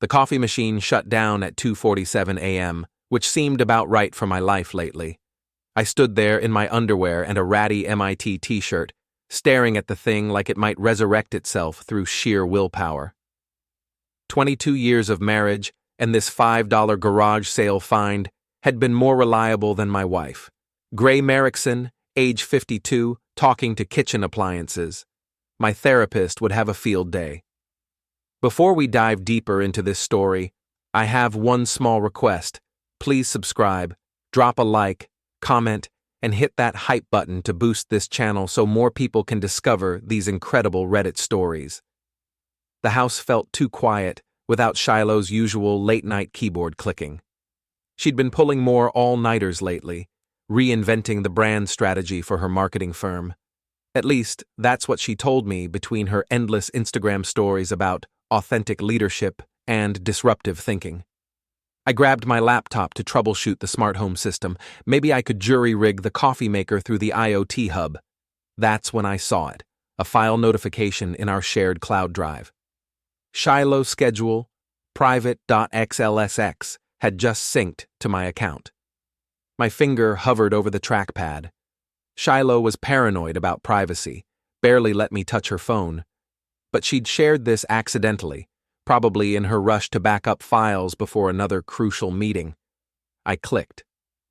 The coffee machine shut down at 2:47 a.m., which seemed about right for my life lately. I stood there in my underwear and a ratty MIT t-shirt, staring at the thing like it might resurrect itself through sheer willpower. 22 years of marriage and this $5 garage sale find had been more reliable than my wife. Gray Merrickson, age 52, talking to kitchen appliances. My therapist would have a field day. Before we dive deeper into this story, I have one small request. Please subscribe, drop a like, comment, and hit that hype button to boost this channel so more people can discover these incredible Reddit stories. The house felt too quiet without Shiloh's usual late-night keyboard clicking. She'd been pulling more all-nighters lately, reinventing the brand strategy for her marketing firm. At least, that's what she told me between her endless Instagram stories about authentic leadership and disruptive thinking. I grabbed my laptop to troubleshoot the smart home system. Maybe I could jury-rig the coffee maker through the IoT hub. That's when I saw it, a file notification in our shared cloud drive. Shiloh's schedule, private.xlsx, had just synced to my account. My finger hovered over the trackpad. Shiloh was paranoid about privacy, barely let me touch her phone. But she'd shared this accidentally, probably in her rush to back up files before another crucial meeting. I clicked.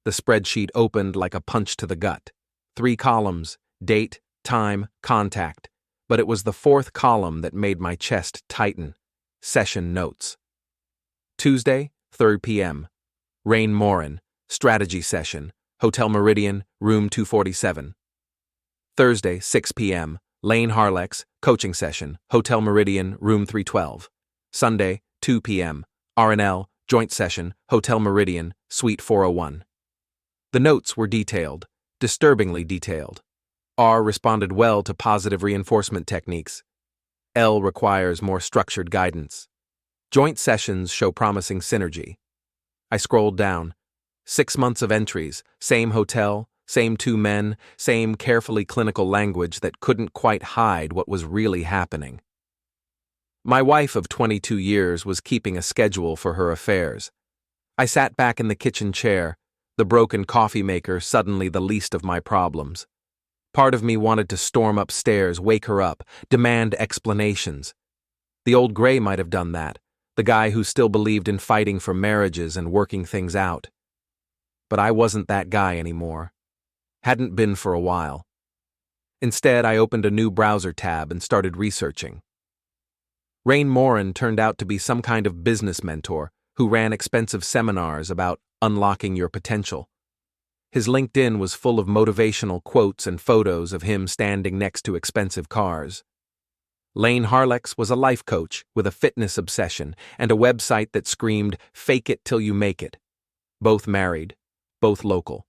The spreadsheet opened like a punch to the gut. 3 columns, date, time, contact. But it was the 4th column that made my chest tighten. Session notes. Tuesday, 3 p.m. Rain Morin, strategy session, Hotel Meridian, room 247. Thursday, 6 p.m. Lane Harlex, coaching session, Hotel Meridian, room 312. Sunday, 2 p.m. R&L, joint session, Hotel Meridian, suite 401. The notes were detailed, disturbingly detailed. R responded well to positive reinforcement techniques. L requires more structured guidance. Joint sessions show promising synergy. I scrolled down. 6 months of entries, same hotel, same 2 men, same carefully clinical language that couldn't quite hide what was really happening. My wife of 22 years was keeping a schedule for her affairs. I sat back in the kitchen chair, the broken coffee maker suddenly the least of my problems. Part of me wanted to storm upstairs, wake her up, demand explanations. The old Gray might have done that, the guy who still believed in fighting for marriages and working things out. But I wasn't that guy anymore. Hadn't been for a while. Instead, I opened a new browser tab and started researching. Rain Morin turned out to be some kind of business mentor who ran expensive seminars about unlocking your potential. His LinkedIn was full of motivational quotes and photos of him standing next to expensive cars. Lane Harlex was a life coach with a fitness obsession and a website that screamed, "Fake it till you make it." Both married, both local.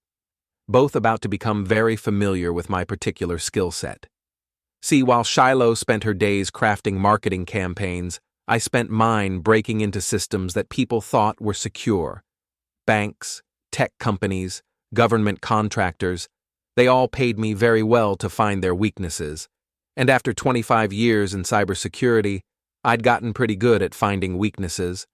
Both about to become very familiar with my particular skill set. See, while Shiloh spent her days crafting marketing campaigns, I spent mine breaking into systems that people thought were secure. Banks, tech companies, government contractors, they all paid me very well to find their weaknesses. And after 25 years in cybersecurity, I'd gotten pretty good at finding weaknesses.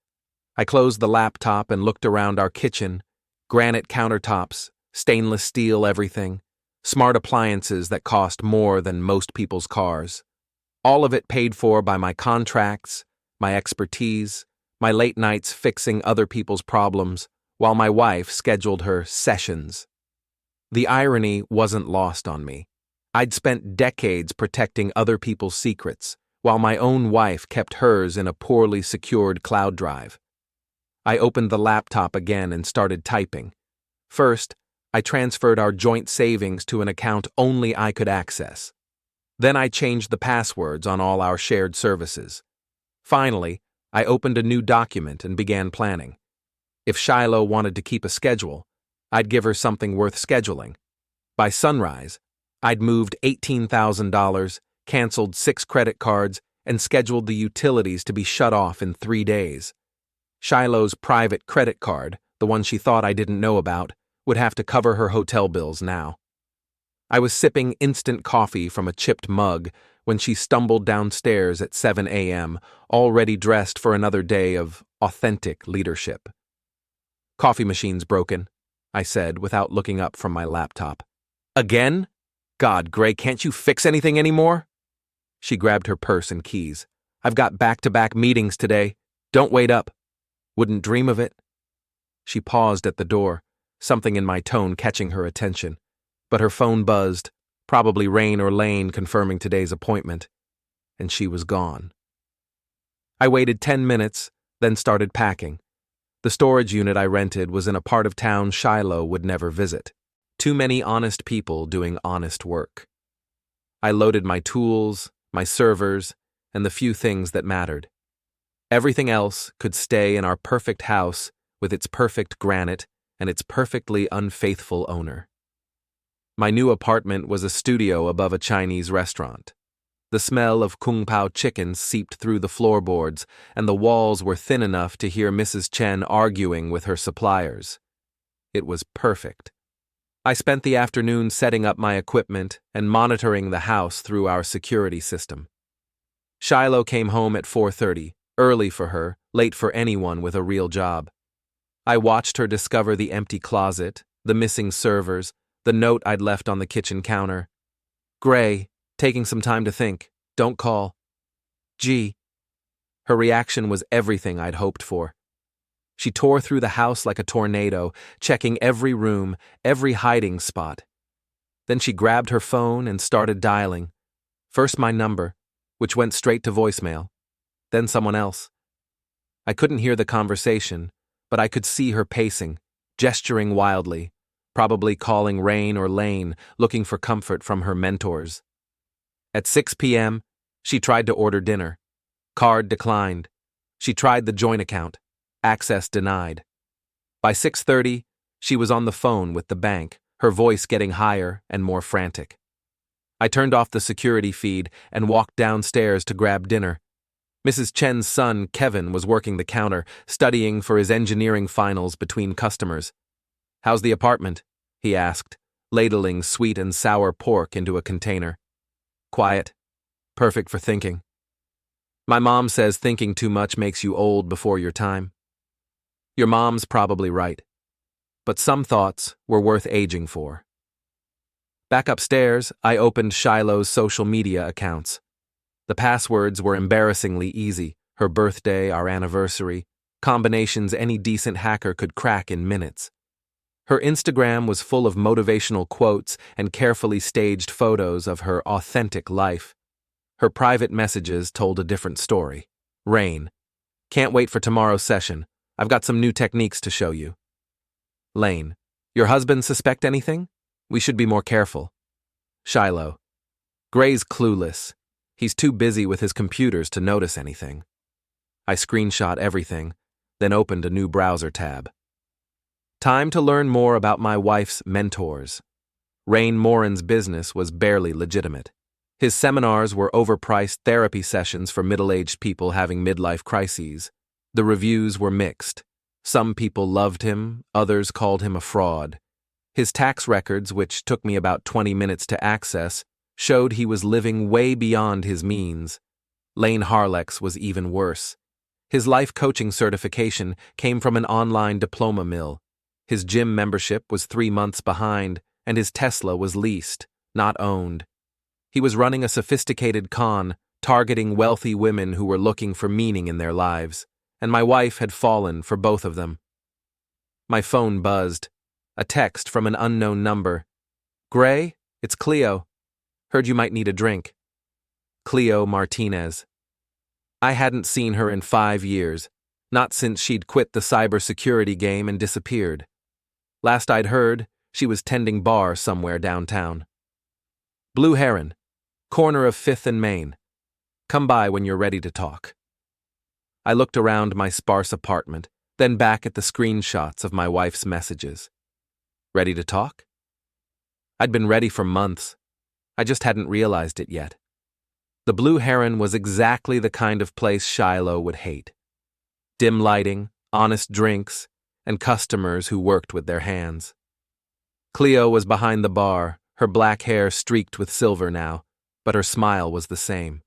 I closed the laptop and looked around our kitchen, granite countertops, stainless steel everything, smart appliances that cost more than most people's cars. All of it paid for by my contracts, my expertise, my late nights fixing other people's problems, while my wife scheduled her sessions. The irony wasn't lost on me. I'd spent decades protecting other people's secrets, while my own wife kept hers in a poorly secured cloud drive. I opened the laptop again and started typing. First, I transferred our joint savings to an account only I could access. Then I changed the passwords on all our shared services. Finally, I opened a new document and began planning. If Shiloh wanted to keep a schedule, I'd give her something worth scheduling. By sunrise, I'd moved $18,000, canceled 6 credit cards, and scheduled the utilities to be shut off in 3 days. Shiloh's private credit card, the one she thought I didn't know about, would have to cover her hotel bills now. I was sipping instant coffee from a chipped mug when she stumbled downstairs at 7 a.m., already dressed for another day of authentic leadership. "Coffee machine's broken," I said without looking up from my laptop. "Again? God, Gray, can't you fix anything anymore?" She grabbed her purse and keys. "I've got back-to-back meetings today. Don't wait up." "Wouldn't dream of it." She paused at the door, something in my tone catching her attention. But her phone buzzed, probably Rain or Lane confirming today's appointment, and she was gone. I waited 10 minutes, then started packing. The storage unit I rented was in a part of town Shiloh would never visit. Too many honest people doing honest work. I loaded my tools, my servers, and the few things that mattered. Everything else could stay in our perfect house with its perfect granite and its perfectly unfaithful owner. My new apartment was a studio above a Chinese restaurant. The smell of kung pao chicken seeped through the floorboards, and the walls were thin enough to hear Mrs. Chen arguing with her suppliers. It was perfect. I spent the afternoon setting up my equipment and monitoring the house through our security system. Shiloh came home at 4:30, early for her, late for anyone with a real job. I watched her discover the empty closet, the missing servers, the note I'd left on the kitchen counter. "Gray, taking some time to think. Don't call." "Gee." Her reaction was everything I'd hoped for. She tore through the house like a tornado, checking every room, every hiding spot. Then she grabbed her phone and started dialing. First my number, which went straight to voicemail. Then someone else. I couldn't hear the conversation, but I could see her pacing, gesturing wildly, probably calling Rain or Lane, looking for comfort from her mentors. At 6 p.m., she tried to order dinner. Card declined. She tried the joint account. Access denied. By 6:30, she was on the phone with the bank, her voice getting higher and more frantic. I turned off the security feed and walked downstairs to grab dinner. Mrs. Chen's son, Kevin, was working the counter, studying for his engineering finals between customers. "How's the apartment?" he asked, ladling sweet and sour pork into a container. "Quiet. Perfect for thinking. My mom says thinking too much makes you old before your time." Your mom's probably right. But some thoughts were worth aging for. Back upstairs, I opened Shiloh's social media accounts. The passwords were embarrassingly easy: her birthday, our anniversary, combinations any decent hacker could crack in minutes. Her Instagram was full of motivational quotes and carefully staged photos of her authentic life. Her private messages told a different story. Rain. "Can't wait for tomorrow's session. I've got some new techniques to show you." Lane. "Your husband suspect anything? We should be more careful." Shiloh. "Gray's clueless. He's too busy with his computers to notice anything." I screenshot everything, then opened a new browser tab. Time to learn more about my wife's mentors. Rain Morin's business was barely legitimate. His seminars were overpriced therapy sessions for middle-aged people having midlife crises. The reviews were mixed. Some people loved him, others called him a fraud. His tax records, which took me about 20 minutes to access, showed he was living way beyond his means. Lane Harlex was even worse. His life coaching certification came from an online diploma mill. His gym membership was 3 months behind, and his Tesla was leased, not owned. He was running a sophisticated con, targeting wealthy women who were looking for meaning in their lives, and my wife had fallen for both of them. My phone buzzed. A text from an unknown number. "Gray, it's Cleo. Heard you might need a drink." Cleo Martinez. I hadn't seen her in 5 years, not since she'd quit the cybersecurity game and disappeared. Last I'd heard, she was tending bar somewhere downtown. "Blue Heron, corner of 5th and Main. Come by when you're ready to talk." I looked around my sparse apartment, then back at the screenshots of my wife's messages. Ready to talk? I'd been ready for months. I just hadn't realized it yet. The Blue Heron was exactly the kind of place Shiloh would hate. Dim lighting, honest drinks, and customers who worked with their hands. Cleo was behind the bar, her black hair streaked with silver now, but her smile was the same.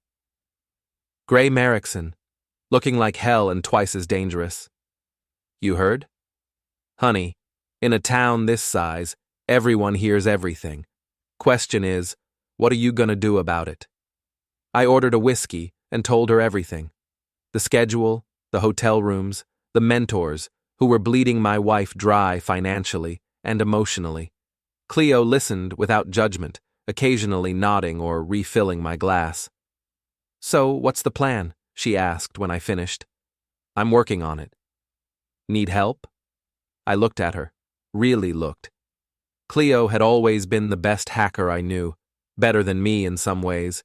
"Gray Merrickson, looking like hell and twice as dangerous. You heard? Honey, in a town this size, everyone hears everything. Question is, what are you gonna do about it? I ordered a whiskey and told her everything. The schedule, the hotel rooms, the mentors who were bleeding my wife dry financially and emotionally. Cleo listened without judgment, occasionally nodding or refilling my glass. So, what's the plan? She asked when I finished. I'm working on it. Need help? I looked at her, really looked. Cleo had always been the best hacker I knew, better than me in some ways.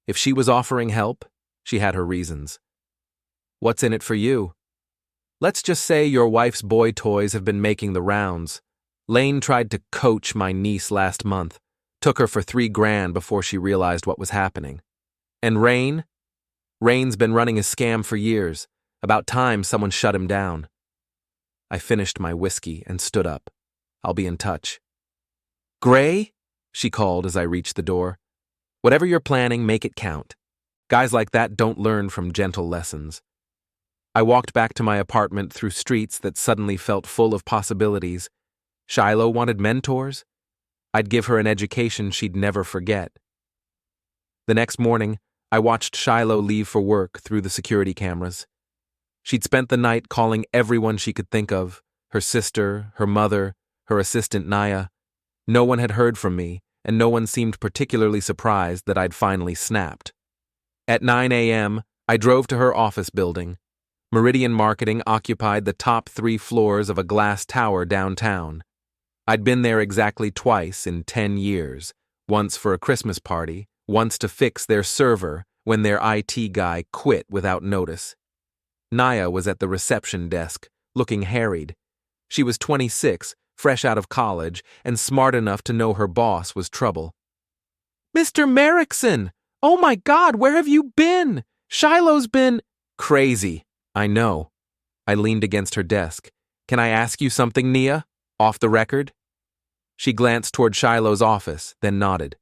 If she was offering help, she had her reasons. What's in it for you? Let's just say your wife's boy toys have been making the rounds. Lane tried to coach my niece last month, took her for $3,000 before she realized what was happening. And Rain? Rain's been running a scam for years. About time someone shut him down. I finished my whiskey and stood up. I'll be in touch. Gray? She called as I reached the door. Whatever you're planning, make it count. Guys like that don't learn from gentle lessons. I walked back to my apartment through streets that suddenly felt full of possibilities. Shiloh wanted mentors? I'd give her an education she'd never forget. The next morning, I watched Shiloh leave for work through the security cameras. She'd spent the night calling everyone she could think of, her sister, her mother, her assistant Naya. No one had heard from me, and no one seemed particularly surprised that I'd finally snapped. At 9 a.m., I drove to her office building. Meridian Marketing occupied the top 3 floors of a glass tower downtown. I'd been there exactly twice in 10 years, once for a Christmas party, once to fix their server when their IT guy quit without notice. Naya was at the reception desk, looking harried. She was 26, fresh out of college, and smart enough to know her boss was trouble. Mr. Merrickson! Oh my God, where have you been? Shiloh's been… Crazy. I know. I leaned against her desk. Can I ask you something, Nia? Off the record? She glanced toward Shiloh's office, then nodded.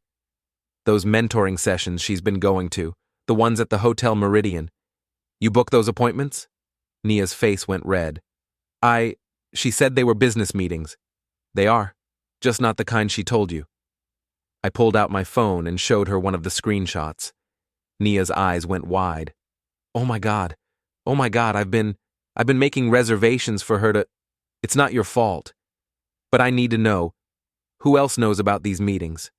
Those mentoring sessions she's been going to, the ones at the Hotel Meridian. You booked those appointments? Nia's face went red. She said they were business meetings. They are, just not the kind she told you. I pulled out my phone and showed her one of the screenshots. Nia's eyes went wide. Oh my God, I've been making reservations for her to… It's not your fault. But I need to know, who else knows about these meetings?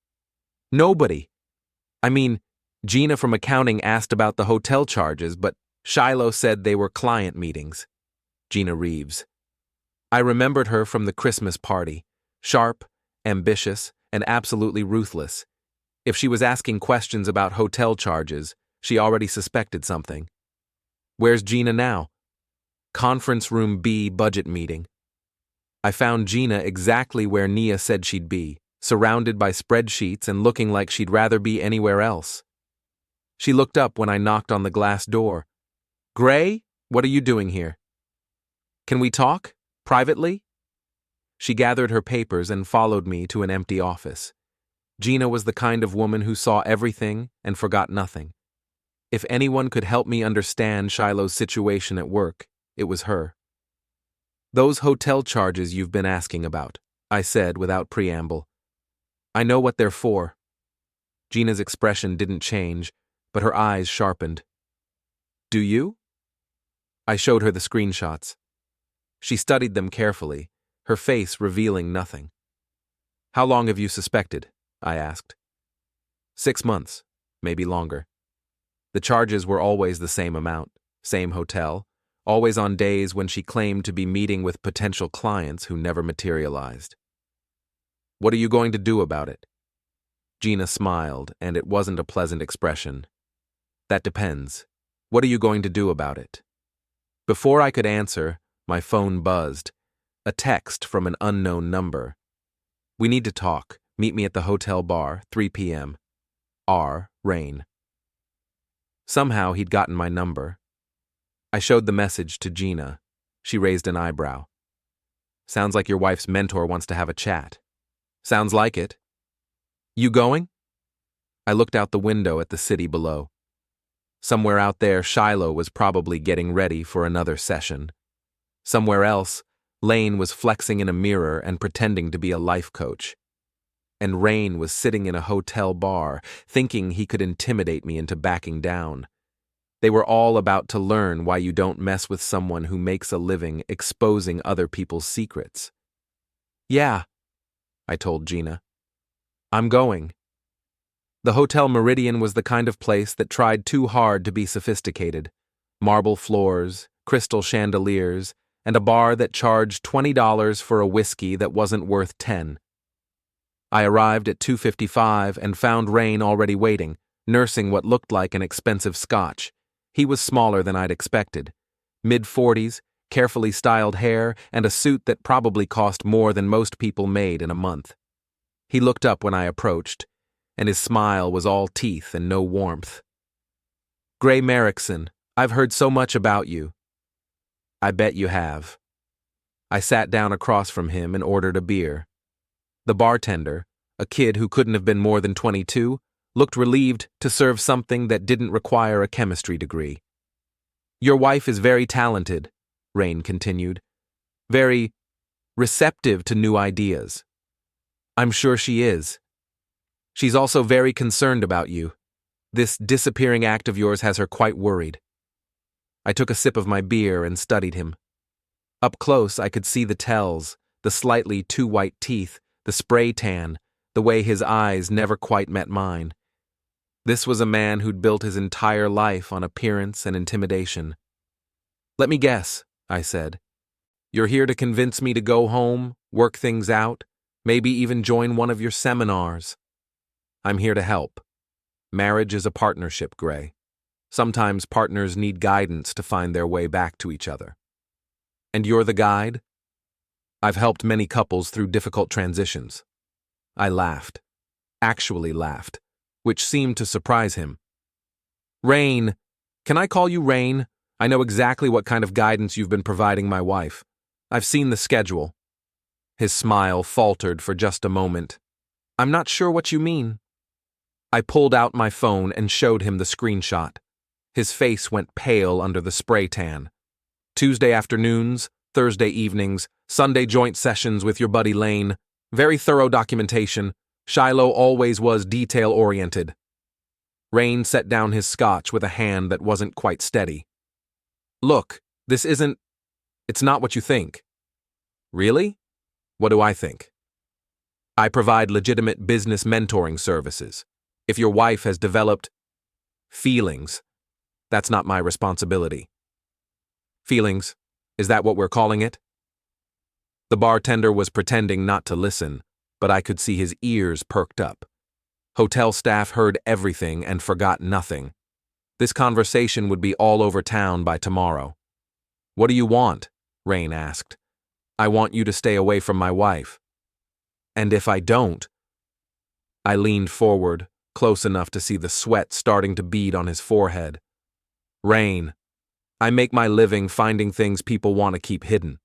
Nobody. I mean, Gina from accounting asked about the hotel charges, but Shiloh said they were client meetings. Gina Reeves. I remembered her from the Christmas party. Sharp, ambitious, and absolutely ruthless. If she was asking questions about hotel charges, she already suspected something. Where's Gina now? Conference room B budget meeting. I found Gina exactly where Nia said she'd be, surrounded by spreadsheets and looking like she'd rather be anywhere else. She looked up when I knocked on the glass door. Gray, what are you doing here? Can we talk? Privately? She gathered her papers and followed me to an empty office. Gina was the kind of woman who saw everything and forgot nothing. If anyone could help me understand Shiloh's situation at work, it was her. Those hotel charges you've been asking about, I said without preamble. I know what they're for. Gina's expression didn't change, but her eyes sharpened. Do you? I showed her the screenshots. She studied them carefully, her face revealing nothing. How long have you suspected? I asked. 6 months, maybe longer. The charges were always the same amount, same hotel, always on days when she claimed to be meeting with potential clients who never materialized. What are you going to do about it? Gina smiled, and it wasn't a pleasant expression. That depends. What are you going to do about it? Before I could answer, my phone buzzed. A text from an unknown number. We need to talk. Meet me at the hotel bar, 3 p.m. R. Rain. Somehow he'd gotten my number. I showed the message to Gina. She raised an eyebrow. Sounds like your wife's mentor wants to have a chat. Sounds like it. You going? I looked out the window at the city below. Somewhere out there, Shiloh was probably getting ready for another session. Somewhere else, Lane was flexing in a mirror and pretending to be a life coach. And Rain was sitting in a hotel bar, thinking he could intimidate me into backing down. They were all about to learn why you don't mess with someone who makes a living exposing other people's secrets. "Yeah," I told Gina. "I'm going." The Hotel Meridian was the kind of place that tried too hard to be sophisticated. Marble floors, crystal chandeliers, and a bar that charged $20 for a whiskey that wasn't worth $10. I arrived at 2:55 and found Rain already waiting, nursing what looked like an expensive scotch. He was smaller than I'd expected. Mid-40s, carefully styled hair, and a suit that probably cost more than most people made in a month. He looked up when I approached, and his smile was all teeth and no warmth. "Gray Merrickson, I've heard so much about you." "I bet you have." I sat down across from him and ordered a beer. The bartender, a kid who couldn't have been more than 22, looked relieved to serve something that didn't require a chemistry degree. "Your wife is very talented," Rain continued. "Very receptive to new ideas." "I'm sure she is. She's also very concerned about you. This disappearing act of yours has her quite worried." I took a sip of my beer and studied him. Up close, I could see the tells, the slightly too white teeth, the spray tan, the way his eyes never quite met mine. This was a man who'd built his entire life on appearance and intimidation. "Let me guess," I said. "You're here to convince me to go home, work things out, maybe even join one of your seminars." "I'm here to help. Marriage is a partnership, Gray. Sometimes partners need guidance to find their way back to each other." "And you're the guide?" "I've helped many couples through difficult transitions." I laughed. Actually laughed, which seemed to surprise him. "Rain, can I call you Rain? I know exactly what kind of guidance you've been providing my wife. I've seen the schedule." His smile faltered for just a moment. "I'm not sure what you mean." I pulled out my phone and showed him the screenshot. His face went pale under the spray tan. "Tuesday afternoons, Thursday evenings, Sunday joint sessions with your buddy Lane. Very thorough documentation. Shiloh always was detail-oriented." Rain set down his scotch with a hand that wasn't quite steady. "Look, it's not what you think." "Really? What do I think?" "I provide legitimate business mentoring services. If your wife has developed feelings, that's not my responsibility." "Feelings? Is that what we're calling it?" The bartender was pretending not to listen, but I could see his ears perked up. Hotel staff heard everything and forgot nothing. This conversation would be all over town by tomorrow. "What do you want?" Rain asked. "I want you to stay away from my wife." "And if I don't?" I leaned forward, close enough to see the sweat starting to bead on his forehead. "Rain, I make my living finding things people want to keep hidden.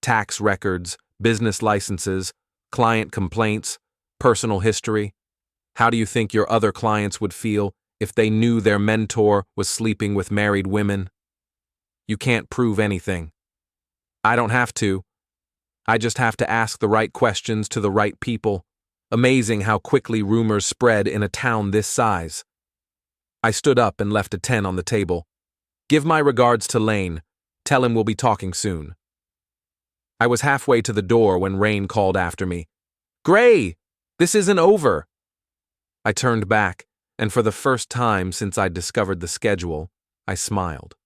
Tax records, business licenses, client complaints, personal history. How do you think your other clients would feel if they knew their mentor was sleeping with married women? You can't prove anything. I don't have to. I just have to ask the right questions to the right people. Amazing how quickly rumors spread in a town this size." I stood up and left a 10 on the table. "Give my regards to Lane. Tell him we'll be talking soon." I was halfway to the door when Rain called after me. "Gray, this isn't over." I turned back, and for the first time since I'd discovered the schedule, I smiled.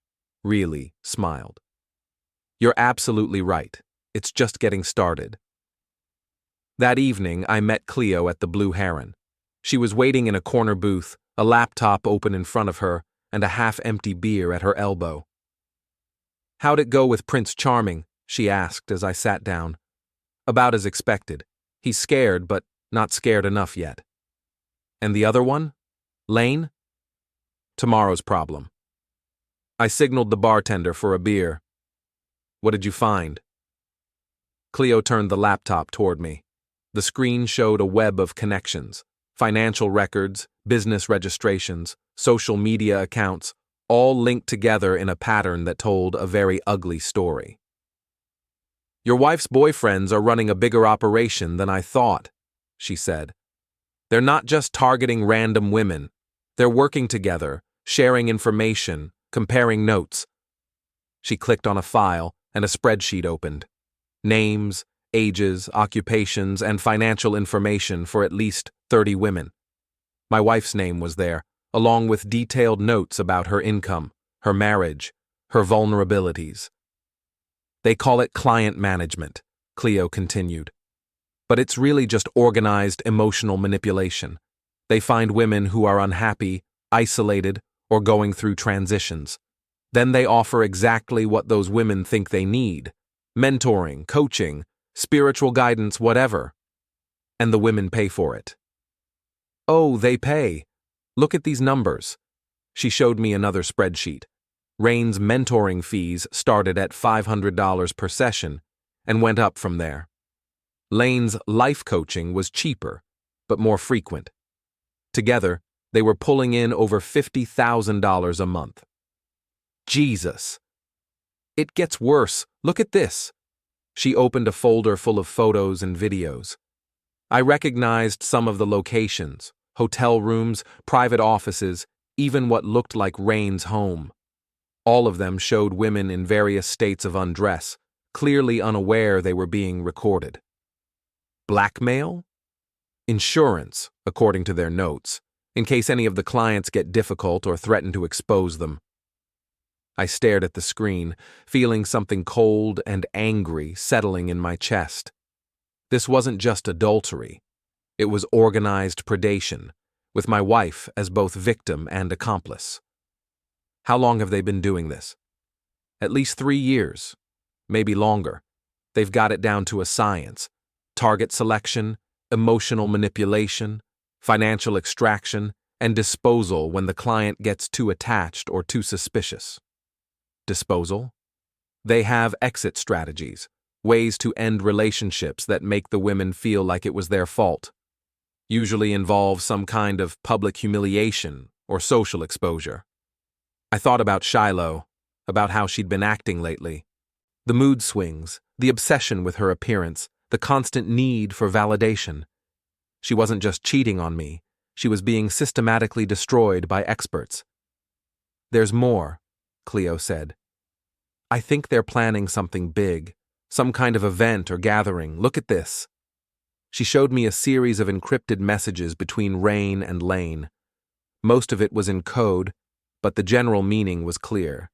Really smiled. "You're absolutely right. It's just getting started." That evening, I met Cleo at the Blue Heron. She was waiting in a corner booth, a laptop open in front of her, and a half-empty beer at her elbow. "How'd it go with Prince Charming?" she asked as I sat down. "About as expected. He's scared, but not scared enough yet." "And the other one? Lane?" "Tomorrow's problem." I signaled the bartender for a beer. "What did you find?" Cleo turned the laptop toward me. The screen showed a web of connections, financial records, business registrations, social media accounts, all linked together in a pattern that told a very ugly story. "Your wife's boyfriends are running a bigger operation than I thought," she said. "They're not just targeting random women. They're working together, sharing information, comparing notes." She clicked on a file, and a spreadsheet opened. Names, ages, occupations, and financial information for at least 30 women. My wife's name was there, along with detailed notes about her income, her marriage, her vulnerabilities. "They call it client management," Cleo continued. "But it's really just organized emotional manipulation. They find women who are unhappy, isolated, or going through transitions. Then they offer exactly what those women think they need: mentoring, coaching, spiritual guidance, whatever. And the women pay for it." "Oh, they pay. Look at these numbers." She showed me another spreadsheet. Rain's mentoring fees started at $500 per session and went up from there. Lane's life coaching was cheaper, but more frequent. Together, they were pulling in over $50,000 a month. Jesus! "It gets worse. Look at this." She opened a folder full of photos and videos. I recognized some of the locations: hotel rooms, private offices, even what looked like Rain's home. All of them showed women in various states of undress, clearly unaware they were being recorded. Blackmail? Insurance, according to their notes, in case any of the clients get difficult or threaten to expose them. I stared at the screen, feeling something cold and angry settling in my chest. This wasn't just adultery. It was organized predation, with my wife as both victim and accomplice. How long have they been doing this? At least 3 years, maybe longer. They've got it down to a science: target selection, emotional manipulation, financial extraction, and disposal when the client gets too attached or too suspicious. Disposal? They have exit strategies, ways to end relationships that make the women feel like it was their fault. Usually involve some kind of public humiliation or social exposure. I thought about Shiloh, about how she'd been acting lately. The mood swings, the obsession with her appearance, the constant need for validation. She wasn't just cheating on me, she was being systematically destroyed by experts. "There's more," Cleo said. "I think they're planning something big, some kind of event or gathering. Look at this." She showed me a series of encrypted messages between Rain and Lane. Most of it was in code, but the general meaning was clear.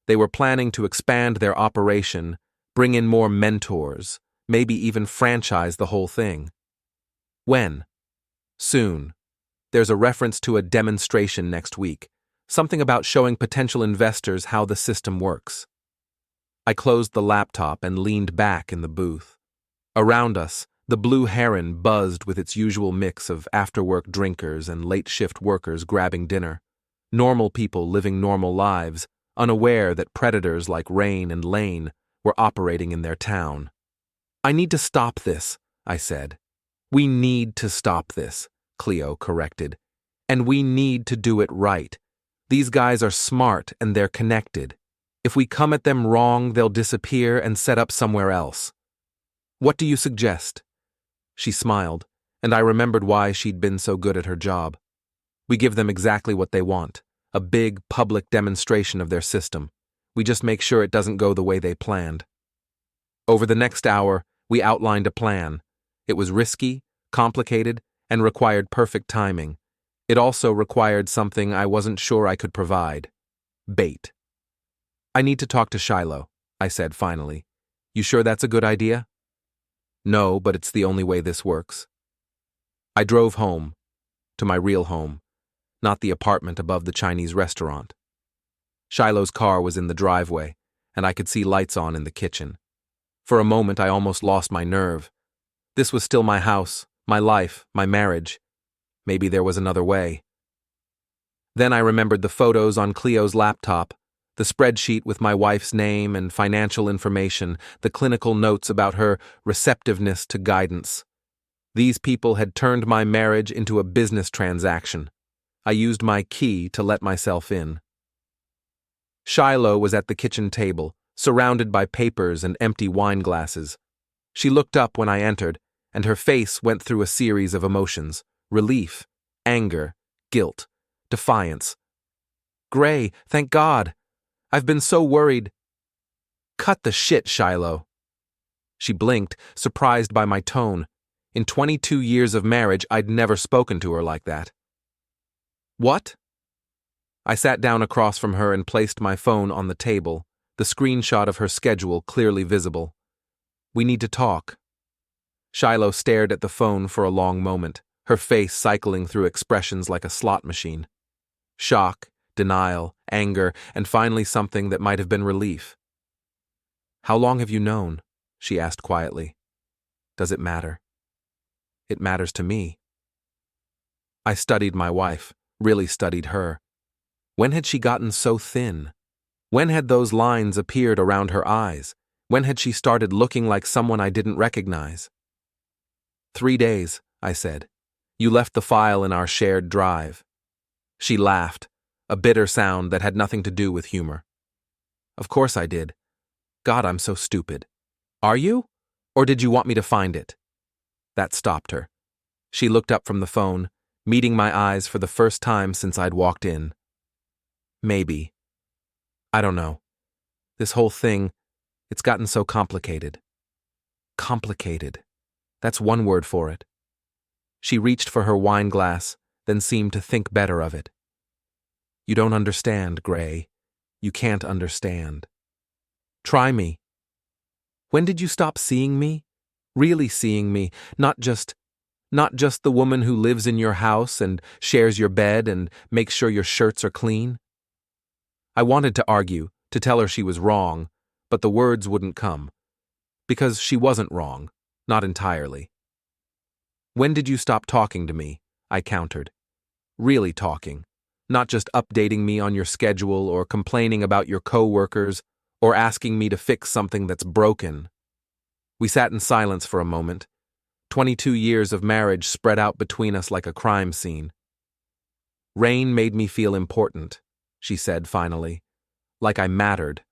They were planning to expand their operation, bring in more mentors, maybe even franchise the whole thing. When? Soon. There's a reference to a demonstration next week, something about showing potential investors how the system works. I closed the laptop and leaned back in the booth. Around us, the Blue Heron buzzed with its usual mix of after-work drinkers and late-shift workers grabbing dinner. Normal people living normal lives, unaware that predators like Rain and Lane were operating in their town. "I need to stop this," I said. "We need to stop this," Cleo corrected. "And we need to do it right. These guys are smart and they're connected. If we come at them wrong, they'll disappear and set up somewhere else. What do you suggest?" She smiled, and I remembered why she'd been so good at her job. "We give them exactly what they want, a big public demonstration of their system. We just make sure it doesn't go the way they planned." Over the next hour, we outlined a plan. It was risky, complicated, and required perfect timing. It also required something I wasn't sure I could provide: bait. "I need to talk to Shiloh," I said finally. "You sure that's a good idea?" "No, but it's the only way this works." I drove home, to my real home, not the apartment above the Chinese restaurant. Shiloh's car was in the driveway, and I could see lights on in the kitchen. For a moment, I almost lost my nerve. This was still my house, my life, my marriage. Maybe there was another way. Then I remembered the photos on Cleo's laptop, the spreadsheet with my wife's name and financial information, the clinical notes about her receptiveness to guidance. These people had turned my marriage into a business transaction. I used my key to let myself in. Shiloh was at the kitchen table, surrounded by papers and empty wine glasses. She looked up when I entered, and her face went through a series of emotions: relief, anger, guilt, defiance. "Gray, thank God! I've been so worried." "Cut the shit, Shiloh." She blinked, surprised by my tone. In 22 years of marriage, I'd never spoken to her like that. "What?" I sat down across from her and placed my phone on the table, the screenshot of her schedule clearly visible. "We need to talk." Shiloh stared at the phone for a long moment, her face cycling through expressions like a slot machine. Shock, denial, anger, and finally something that might have been relief. "How long have you known?" she asked quietly. "Does it matter?" "It matters to me." I studied my wife, really studied her. When had she gotten so thin? When had those lines appeared around her eyes? When had she started looking like someone I didn't recognize? 3 days, I said. "You left the file in our shared drive." She laughed, a bitter sound that had nothing to do with humor. "Of course I did. God, I'm so stupid." "Are you? Or did you want me to find it?" That stopped her. She looked up from the phone, meeting my eyes for the first time since I'd walked in. "Maybe. I don't know. This whole thing, it's gotten so complicated." Complicated. That's one word for it. She reached for her wine glass, then seemed to think better of it. "You don't understand, Gray. You can't understand." "Try me." "When did you stop seeing me? Really seeing me, not just the woman who lives in your house and shares your bed and makes sure your shirts are clean?" I wanted to argue, to tell her she was wrong, but the words wouldn't come. Because she wasn't wrong, not entirely. "When did you stop talking to me?" I countered. "Really talking, not just updating me on your schedule or complaining about your coworkers or asking me to fix something that's broken." We sat in silence for a moment. 22 years of marriage spread out between us like a crime scene. "Rain made me feel important," she said finally. "Like I mattered.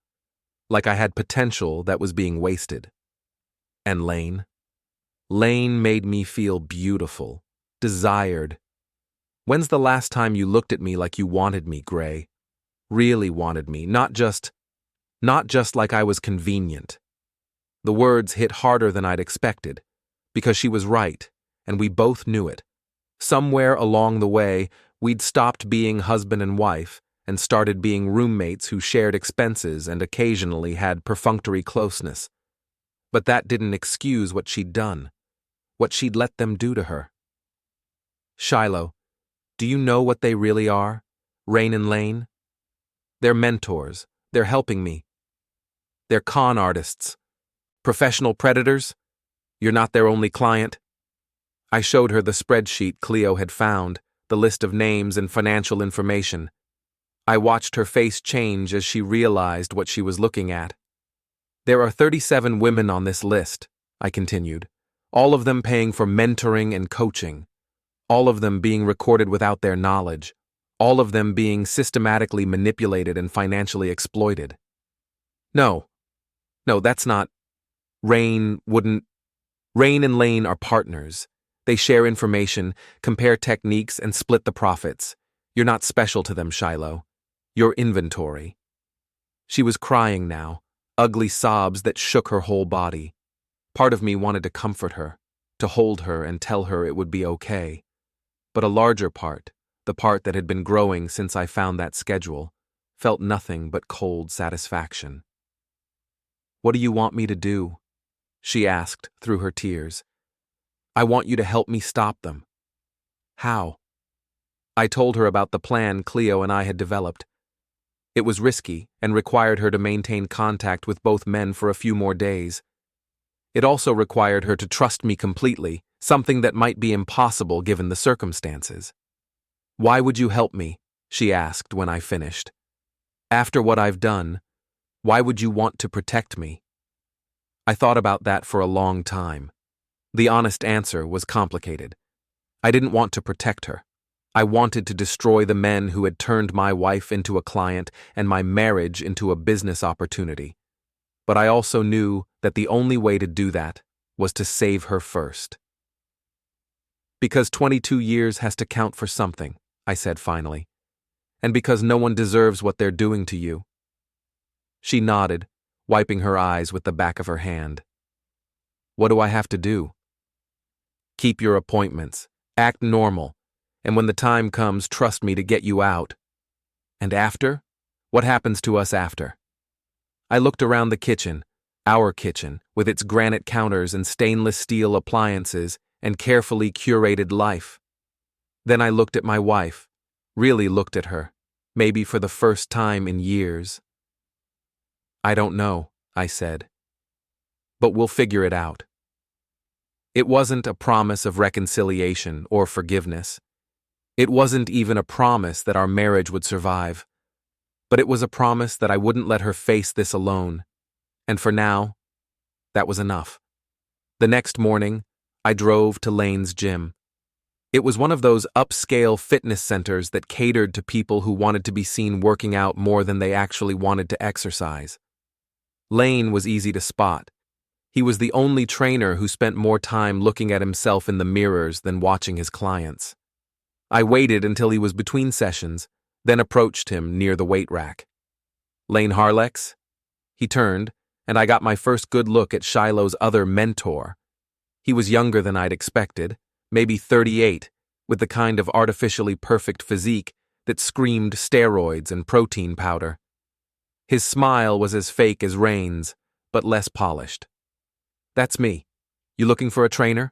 Like I had potential that was being wasted." "And Lane?" "Lane made me feel beautiful, desired. When's the last time you looked at me like you wanted me, Gray? Really wanted me, not just like I was convenient." The words hit harder than I'd expected, because she was right, and we both knew it. Somewhere along the way, we'd stopped being husband and wife and started being roommates who shared expenses and occasionally had perfunctory closeness. But that didn't excuse what she'd done, what she'd let them do to her. "Shiloh, do you know what they really are, Rain and Lane? They're mentors. They're helping me. They're con artists. Professional predators. You're not their only client." I showed her the spreadsheet Cleo had found, the list of names and financial information. I watched her face change as she realized what she was looking at. "There are 37 women on this list," I continued, "all of them paying for mentoring and coaching, all of them being recorded without their knowledge, all of them being systematically manipulated and financially exploited." No, that's not. Rain and Lane are partners. They share information, compare techniques, and split the profits. You're not special to them, Shiloh. You're inventory. She was crying now, ugly sobs that shook her whole body. Part of me wanted to comfort her, to hold her and tell her it would be okay. But a larger part, the part that had been growing since I found that schedule, felt nothing but cold satisfaction. "What do you want me to do?" she asked through her tears. "I want you to help me stop them." "How?" I told her about the plan Cleo and I had developed. It was risky and required her to maintain contact with both men for a few more days. It also required her to trust me completely, something that might be impossible given the circumstances. "Why would you help me?" she asked when I finished. "After what I've done, why would you want to protect me?" I thought about that for a long time. The honest answer was complicated. I didn't want to protect her. I wanted to destroy the men who had turned my wife into a client and my marriage into a business opportunity. But I also knew that the only way to do that was to save her first. Because 22 years has to count for something, I said finally. And because no one deserves what they're doing to you. She nodded, wiping her eyes with the back of her hand. What do I have to do? Keep your appointments, act normal, and when the time comes, trust me to get you out. And after? What happens to us after? I looked around the kitchen, our kitchen, with its granite counters and stainless steel appliances and carefully curated life. Then I looked at my wife, really looked at her, maybe for the first time in years. I don't know, I said. But we'll figure it out. It wasn't a promise of reconciliation or forgiveness. It wasn't even a promise that our marriage would survive. But it was a promise that I wouldn't let her face this alone. And for now, that was enough. The next morning, I drove to Lane's gym. It was one of those upscale fitness centers that catered to people who wanted to be seen working out more than they actually wanted to exercise. Lane was easy to spot. He was the only trainer who spent more time looking at himself in the mirrors than watching his clients. I waited until he was between sessions, then approached him near the weight rack. Lane Harlex? He turned, and I got my first good look at Shiloh's other mentor. He was younger than I'd expected, maybe 38, with the kind of artificially perfect physique that screamed steroids and protein powder. His smile was as fake as Rain's, but less polished. That's me. You looking for a trainer?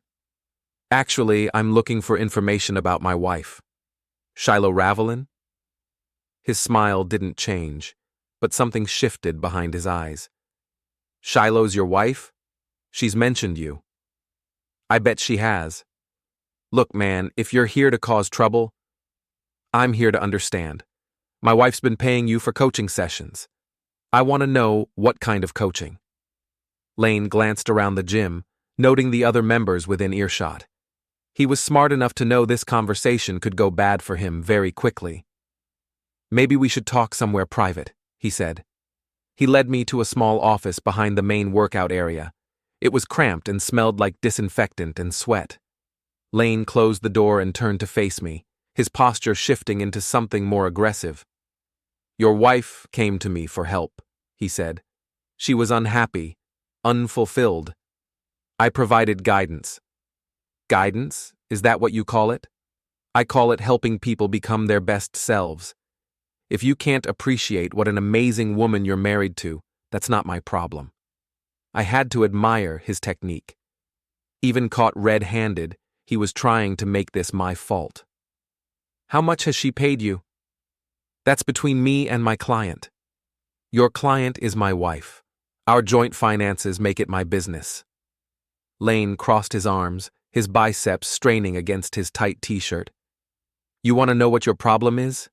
Actually, I'm looking for information about my wife. Shiloh Ravelin? His smile didn't change, but something shifted behind his eyes. Shiloh's your wife? She's mentioned you. I bet she has. Look, man, if you're here to cause trouble, I'm here to understand. My wife's been paying you for coaching sessions. I want to know what kind of coaching. Lane glanced around the gym, noting the other members within earshot. He was smart enough to know this conversation could go bad for him very quickly. Maybe we should talk somewhere private, he said. He led me to a small office behind the main workout area. It was cramped and smelled like disinfectant and sweat. Lane closed the door and turned to face me, his posture shifting into something more aggressive. Your wife came to me for help, he said. She was unhappy, unfulfilled. I provided guidance. Guidance? Is that what you call it? I call it helping people become their best selves. If you can't appreciate what an amazing woman you're married to, that's not my problem. I had to admire his technique. Even caught red-handed, he was trying to make this my fault. How much has she paid you? That's between me and my client. Your client is my wife. Our joint finances make it my business. Lane crossed his arms, his biceps straining against his tight t-shirt. You want to know what your problem is?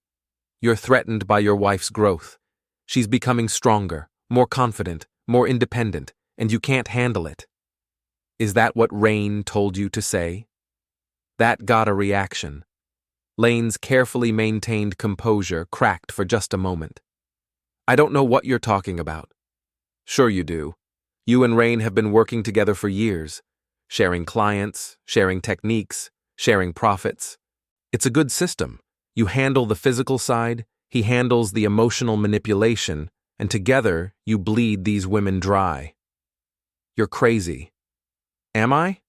You're threatened by your wife's growth. She's becoming stronger, more confident, more independent, and you can't handle it. Is that what Rain told you to say? That got a reaction. Lane's carefully maintained composure cracked for just a moment. I don't know what you're talking about. Sure you do. You and Rain have been working together for years, sharing clients, sharing techniques, sharing profits. It's a good system. You handle the physical side, he handles the emotional manipulation, and together you bleed these women dry. You're crazy. Am I?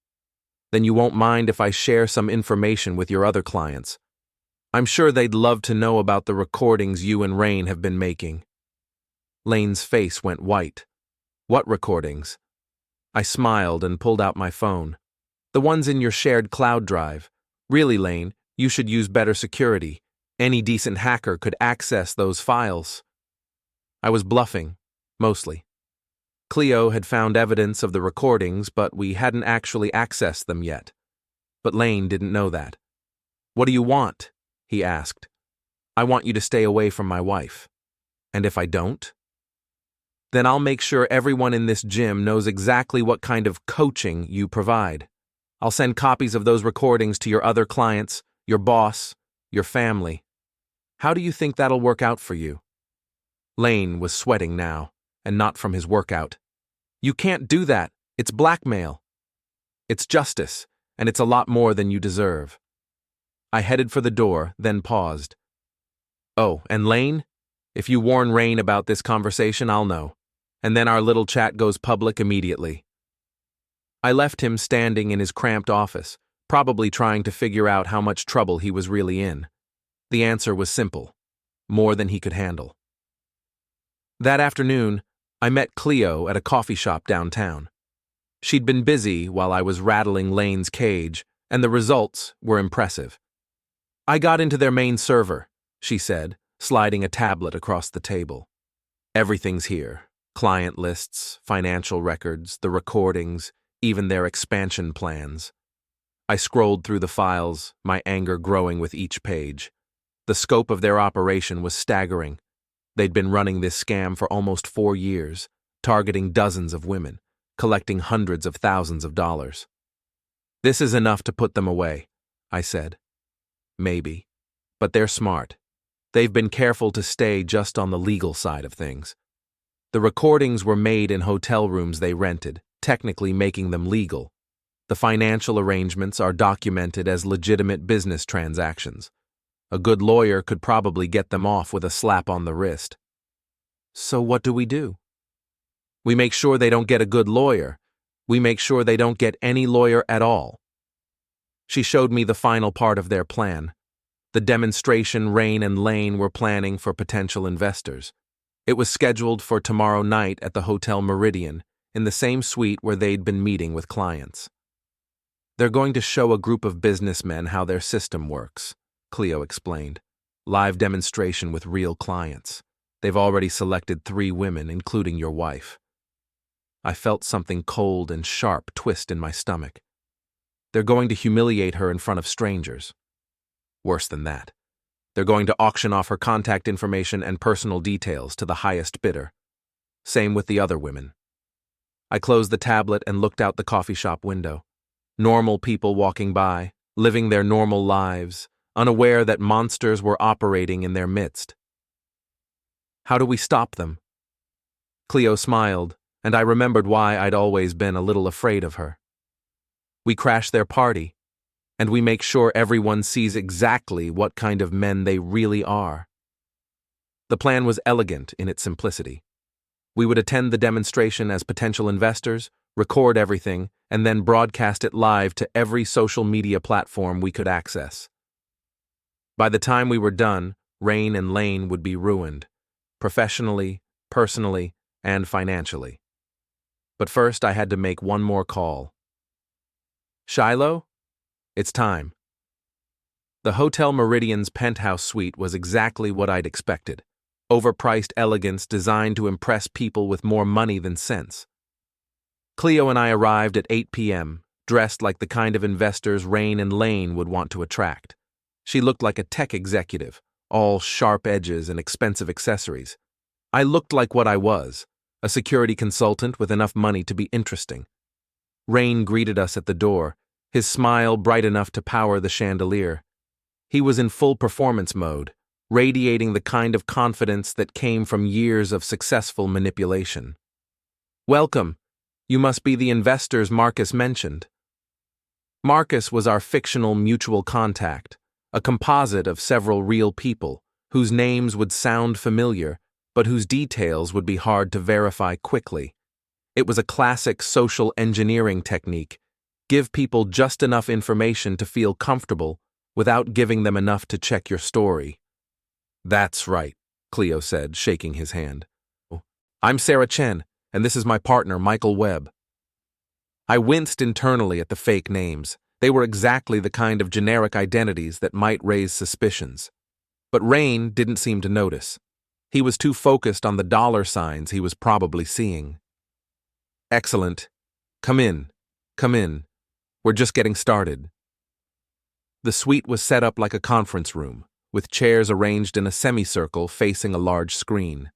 Then you won't mind if I share some information with your other clients. I'm sure they'd love to know about the recordings you and Rain have been making. Lane's face went white. What recordings? I smiled and pulled out my phone. The ones in your shared cloud drive. Really, Lane, you should use better security. Any decent hacker could access those files. I was bluffing, mostly. Cleo had found evidence of the recordings, but we hadn't actually accessed them yet. But Lane didn't know that. What do you want? He asked. I want you to stay away from my wife. And if I don't? Then I'll make sure everyone in this gym knows exactly what kind of coaching you provide. I'll send copies of those recordings to your other clients, your boss, your family. How do you think that'll work out for you? Lane was sweating now, and not from his workout. You can't do that. It's blackmail. It's justice, and it's a lot more than you deserve. I headed for the door, then paused. Oh, and Lane? If you warn Rain about this conversation, I'll know. And then our little chat goes public immediately. I left him standing in his cramped office, probably trying to figure out how much trouble he was really in. The answer was simple: more than he could handle. That afternoon, I met Cleo at a coffee shop downtown. She'd been busy while I was rattling Lane's cage, and the results were impressive. I got into their main server, she said, sliding a tablet across the table. Everything's here: client lists, financial records, the recordings, even their expansion plans. I scrolled through the files, my anger growing with each page. The scope of their operation was staggering. They'd been running this scam for almost 4 years, targeting dozens of women, collecting hundreds of thousands of dollars. This is enough to put them away, I said. Maybe. But they're smart. They've been careful to stay just on the legal side of things. The recordings were made in hotel rooms they rented, technically making them legal. The financial arrangements are documented as legitimate business transactions. A good lawyer could probably get them off with a slap on the wrist. So what do? We make sure they don't get a good lawyer. We make sure they don't get any lawyer at all. She showed me the final part of their plan, the demonstration Rain and Lane were planning for potential investors. It was scheduled for tomorrow night at the Hotel Meridian, in the same suite where they'd been meeting with clients. They're going to show a group of businessmen how their system works, Cleo explained. Live demonstration with real clients. They've already selected 3 women, including your wife. I felt something cold and sharp twist in my stomach. They're going to humiliate her in front of strangers. Worse than that. They're going to auction off her contact information and personal details to the highest bidder. Same with the other women. I closed the tablet and looked out the coffee shop window. Normal people walking by, living their normal lives, unaware that monsters were operating in their midst. How do we stop them? Cleo smiled, and I remembered why I'd always been a little afraid of her. We crash their party, and we make sure everyone sees exactly what kind of men they really are. The plan was elegant in its simplicity. We would attend the demonstration as potential investors, record everything, and then broadcast it live to every social media platform we could access. By the time we were done, Rain and Lane would be ruined, professionally, personally, and financially. But first I had to make one more call. Shiloh? It's time. The Hotel Meridian's penthouse suite was exactly what I'd expected. Overpriced elegance designed to impress people with more money than sense. Cleo and I arrived at 8 p.m., dressed like the kind of investors Rain and Lane would want to attract. She looked like a tech executive, all sharp edges and expensive accessories. I looked like what I was, a security consultant with enough money to be interesting. Rain greeted us at the door, his smile bright enough to power the chandelier. He was in full performance mode, radiating the kind of confidence that came from years of successful manipulation. Welcome. You must be the investors Marcus mentioned. Marcus was our fictional mutual contact, a composite of several real people, whose names would sound familiar, but whose details would be hard to verify quickly. It was a classic social engineering technique: give people just enough information to feel comfortable without giving them enough to check your story. That's right, Cleo said, shaking his hand. I'm Sarah Chen, and this is my partner, Michael Webb. I winced internally at the fake names. They were exactly the kind of generic identities that might raise suspicions. But Rain didn't seem to notice. He was too focused on the dollar signs he was probably seeing. Excellent. Come in. We're just getting started. The suite was set up like a conference room, with chairs arranged in a semicircle facing a large screen.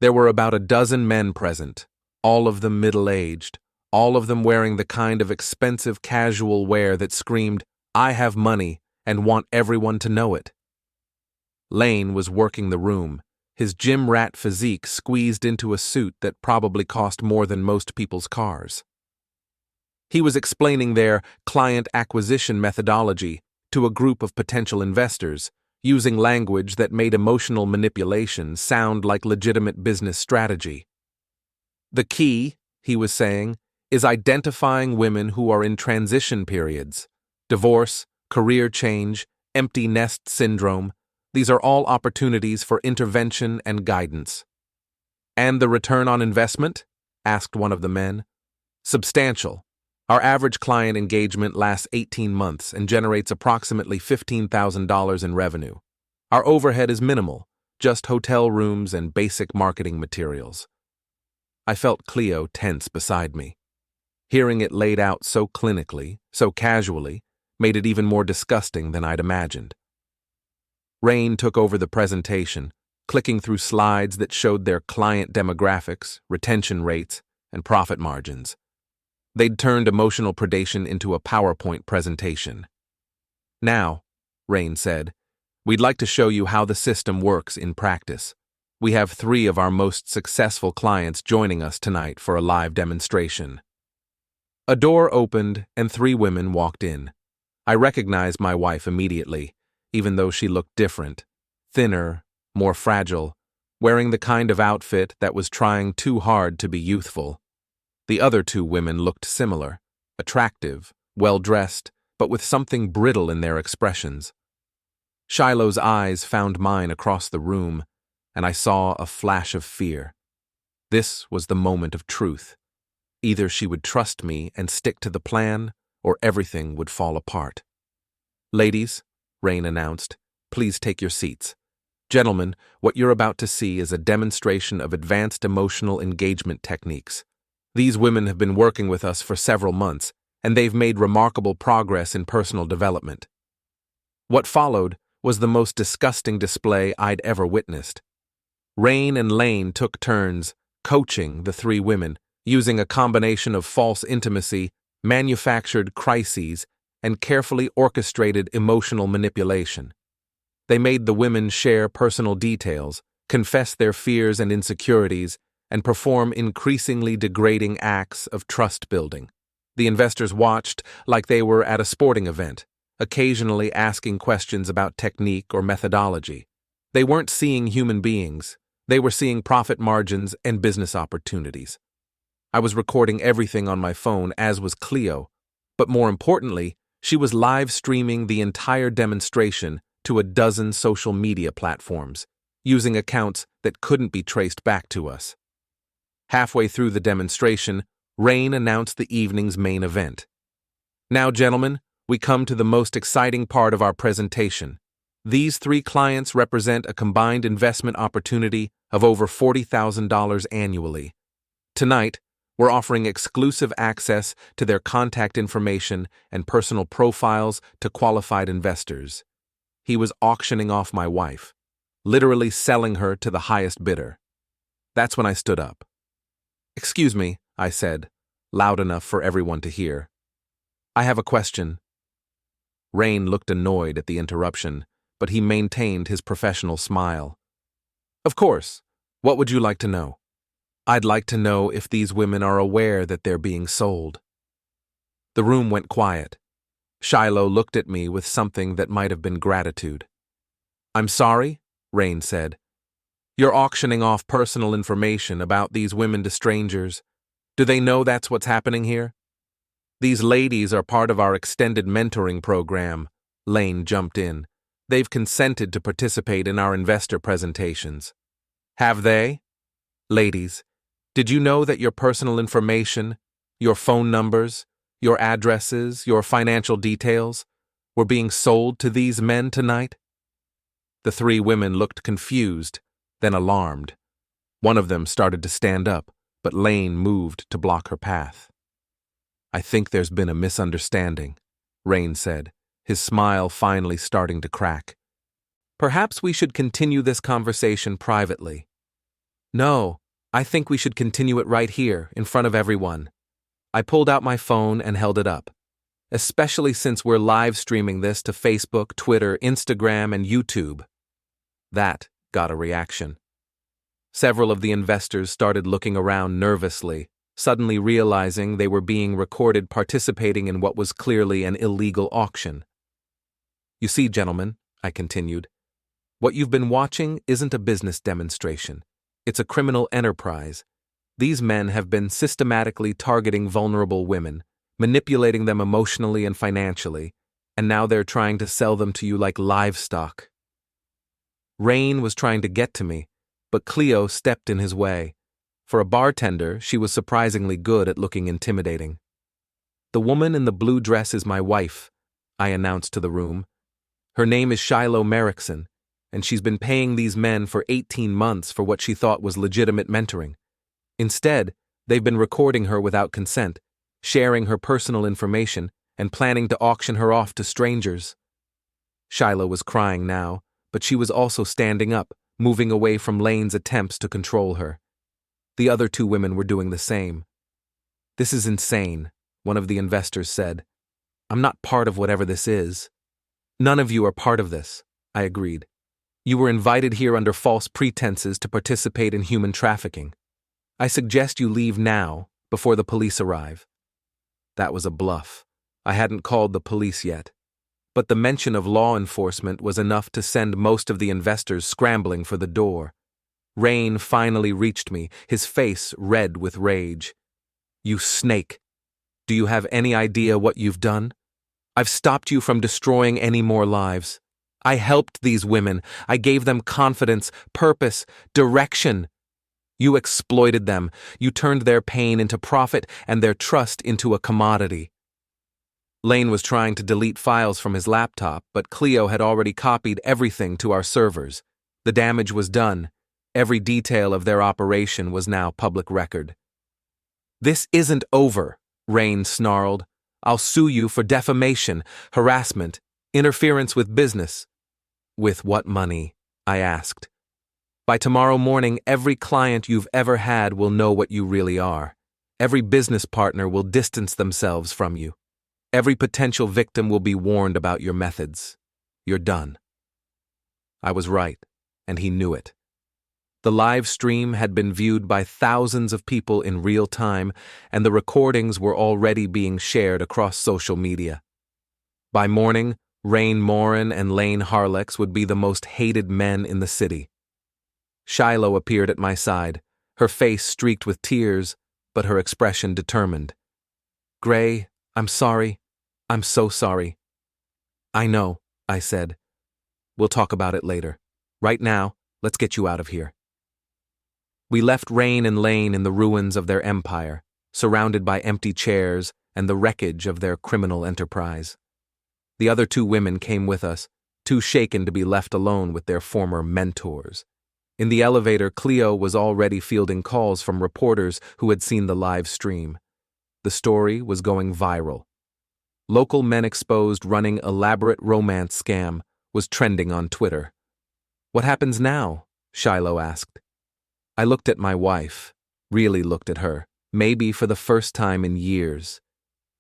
There were about a dozen men present, all of them middle-aged, all of them wearing the kind of expensive casual wear that screamed, "I have money and want everyone to know it." Lane was working the room, his gym rat physique squeezed into a suit that probably cost more than most people's cars. He was explaining their client acquisition methodology to a group of potential investors, using language that made emotional manipulation sound like legitimate business strategy. The key, he was saying, is identifying women who are in transition periods. Divorce, career change, empty nest syndrome, these are all opportunities for intervention and guidance. "And the return on investment?" asked one of the men. "Substantial. Our average client engagement lasts 18 months and generates approximately $15,000 in revenue. Our overhead is minimal, just hotel rooms and basic marketing materials." I felt Cleo tense beside me. Hearing it laid out so clinically, so casually, made it even more disgusting than I'd imagined. Rain took over the presentation, clicking through slides that showed their client demographics, retention rates, and profit margins. They'd turned emotional predation into a PowerPoint presentation. "Now," Rain said, "we'd like to show you how the system works in practice. We have 3 of our most successful clients joining us tonight for a live demonstration." A door opened and 3 women walked in. I recognized my wife immediately, even though she looked different, thinner, more fragile, wearing the kind of outfit that was trying too hard to be youthful. The other 2 women looked similar, attractive, well-dressed, but with something brittle in their expressions. Shiloh's eyes found mine across the room, and I saw a flash of fear. This was the moment of truth. Either she would trust me and stick to the plan, or everything would fall apart. "Ladies," Rain announced, "please take your seats. Gentlemen, what you're about to see is a demonstration of advanced emotional engagement techniques. These women have been working with us for several months, and they've made remarkable progress in personal development." What followed was the most disgusting display I'd ever witnessed. Rain and Lane took turns coaching the 3 women, using a combination of false intimacy, manufactured crises, and carefully orchestrated emotional manipulation. They made the women share personal details, confess their fears and insecurities, and perform increasingly degrading acts of trust building. The investors watched like they were at a sporting event, occasionally asking questions about technique or methodology. They weren't seeing human beings, they were seeing profit margins and business opportunities. I was recording everything on my phone, as was Cleo, but more importantly, she was live streaming the entire demonstration to a dozen social media platforms, using accounts that couldn't be traced back to us. Halfway through the demonstration, Rain announced the evening's main event. "Now, gentlemen, we come to the most exciting part of our presentation. These 3 clients represent a combined investment opportunity of over $40,000 annually. Tonight, we're offering exclusive access to their contact information and personal profiles to qualified investors." He was auctioning off my wife, literally selling her to the highest bidder. That's when I stood up. "Excuse me," I said, loud enough for everyone to hear. "I have a question." Rain looked annoyed at the interruption, but he maintained his professional smile. "Of course. What would you like to know?" "I'd like to know if these women are aware that they're being sold." The room went quiet. Shiloh looked at me with something that might have been gratitude. "I'm sorry," Rain said. "You're auctioning off personal information about these women to strangers. Do they know that's what's happening here?" "These ladies are part of our extended mentoring program," Lane jumped in. "They've consented to participate in our investor presentations." "Have they?" "Ladies, did you know that your personal information, your phone numbers, your addresses, your financial details, were being sold to these men tonight?" The 3 women looked confused, then alarmed. One of them started to stand up, but Lane moved to block her path. "I think there's been a misunderstanding," Rain said, his smile finally starting to crack. "Perhaps we should continue this conversation privately." "No, I think we should continue it right here, in front of everyone." I pulled out my phone and held it up. "Especially since we're live streaming this to Facebook, Twitter, Instagram, and YouTube." That got a reaction. Several of the investors started looking around nervously, suddenly realizing they were being recorded participating in what was clearly an illegal auction. You see, gentlemen, I continued, what you've been watching isn't a business demonstration. It's a criminal enterprise. These men have been systematically targeting vulnerable women, manipulating them emotionally and financially, and now they're trying to sell them to you like livestock. Rain was trying to get to me, but Cleo stepped in his way. For a bartender, she was surprisingly good at looking intimidating. The woman in the blue dress is my wife, I announced to the room. Her name is Gray Merrickson, and she's been paying these men for 18 months for what she thought was legitimate mentoring. Instead, they've been recording her without consent, sharing her personal information, and planning to auction her off to strangers. Shiloh was crying now, but she was also standing up, moving away from Lane's attempts to control her. The other two women were doing the same. This is insane, one of the investors said. I'm not part of whatever this is. None of you are part of this, I agreed. You were invited here under false pretenses to participate in human trafficking. I suggest you leave now, before the police arrive. That was a bluff. I hadn't called the police yet. But the mention of law enforcement was enough to send most of the investors scrambling for the door. Rain finally reached me, his face red with rage. You snake! Do you have any idea what you've done? I've stopped you from destroying any more lives. I helped these women. I gave them confidence, purpose, direction. You exploited them. You turned their pain into profit and their trust into a commodity. Lane was trying to delete files from his laptop, but Cleo had already copied everything to our servers. The damage was done. Every detail of their operation was now public record. This isn't over, Rain snarled. I'll sue you for defamation, harassment, interference with business. With what money? I asked. By tomorrow morning, every client you've ever had will know what you really are. Every business partner will distance themselves from you. Every potential victim will be warned about your methods. You're done. I was right, and he knew it. The live stream had been viewed by thousands of people in real time, and the recordings were already being shared across social media. By morning, Rain Morin and Lane Harlex would be the most hated men in the city. Shiloh appeared at my side, her face streaked with tears, but her expression determined. Gray, I'm sorry. I'm so sorry. I know, I said. We'll talk about it later. Right now, let's get you out of here. We left Rain and Lane in the ruins of their empire, surrounded by empty chairs and the wreckage of their criminal enterprise. The other two women came with us, too shaken to be left alone with their former mentors. In the elevator, Cleo was already fielding calls from reporters who had seen the live stream. The story was going viral. Local men exposed running elaborate romance scam was trending on Twitter. What happens now? Shiloh asked. I looked at my wife, really looked at her, maybe for the first time in years.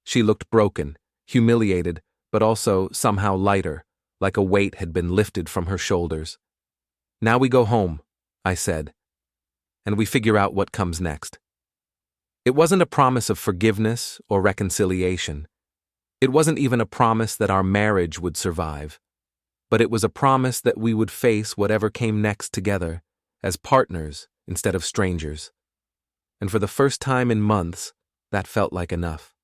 She looked broken, humiliated, but also somehow lighter, like a weight had been lifted from her shoulders. Now we go home, I said, and we figure out what comes next. It wasn't a promise of forgiveness or reconciliation. It wasn't even a promise that our marriage would survive, but it was a promise that we would face whatever came next together, as partners instead of strangers. And for the first time in months, that felt like enough.